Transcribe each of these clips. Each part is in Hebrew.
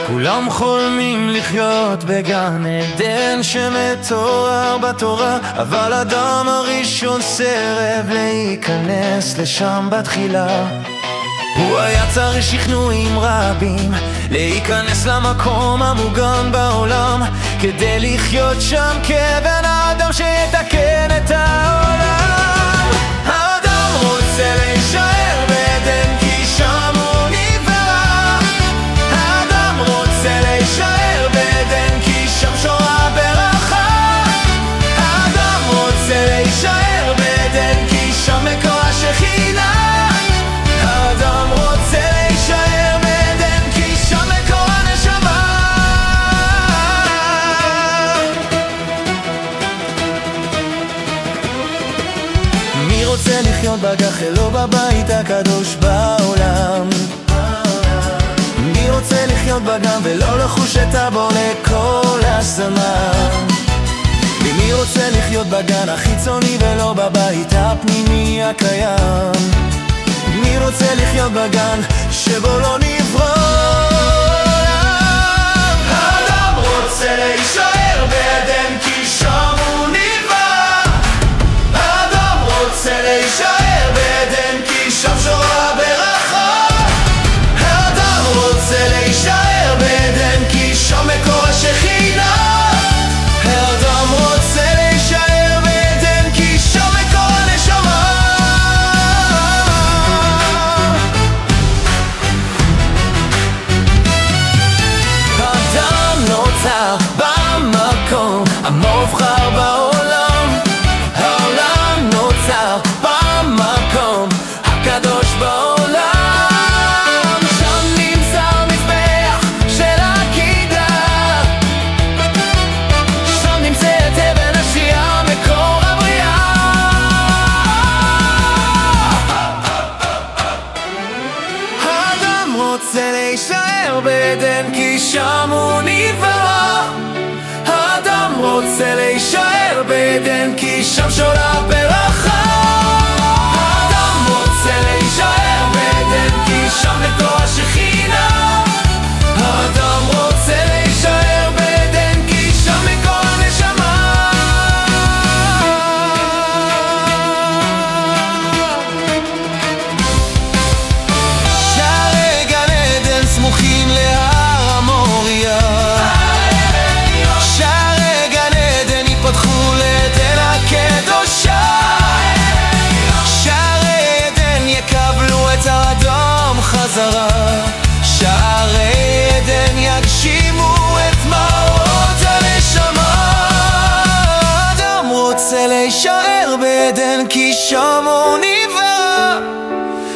כולם חולמים לחיות בגן עדן שמתואר בתורה, אבל אדם הראשון סירב להיכנס לשם בתחילה. הוא היה צריך שכנועים רבים להיכנס למקום המוגן בעולם, כדי לחיות שם כבן האדם שיתקן את העולם. האדם רוצה להישאר בעדן כי שם הוא נברא. האדם רוצה להישאר בעדן כי שם שורה ברכה. האדם רוצה להישאר בעדן כי שם מקור השכינה. האדם רוצה להישאר בעדן כי שם מקור הנשמה. מי רוצה לחיות בגח אלו בבית הקדוש בעולם? מי רוצה לחיות בגן ולא לחוש את הבור לכל הזמן? ומי רוצה לחיות בגן החיצוני ולא בבית הפנימי הקיים? מי רוצה לחיות בגן שבו לא נברא? האדם רוצה להישאר בעדן כי שם הוא נברא. האדם רוצה להישאר בעדן כי שם שורה ברכה. האדם רוצה להישאר בעדן כי שם מקור השכינה. האדם רוצה להישאר בעדן כי שם מקור הנשמה. במקום המובחר בעולם, העולם נוצר במקום הקדוש בעולם. שם נמצא המזבח של העקידה, שם נמצאת אבן השיעה מקור הבריאה. האדם רוצה להישאר בעדן כי שם הוא נברא. האדם רוצה להישאר בעדן כי שם שורה ברכה. האדם רוצה להישאר בעדן כי שם מקור השכינה. האדם רוצה להישאר בעדן כי שם מקור הנשמה. שערי גן עדן סמוכים להר המוריה. שערי גן עדן ייפתחו לעדן הקדושה. שערי עדן יקבלו את האדם חזרה. שערי עדן יגשימו את מאור הנשמה. האדם רוצה להישאר בעדן כי שם הוא נברא.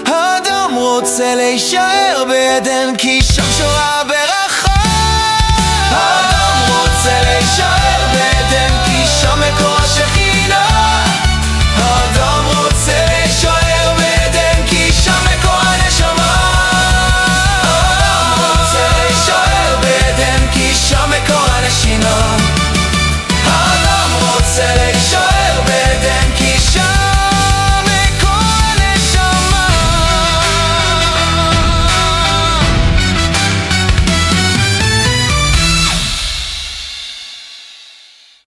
האדם רוצה להישאר בעדן כי שם שורה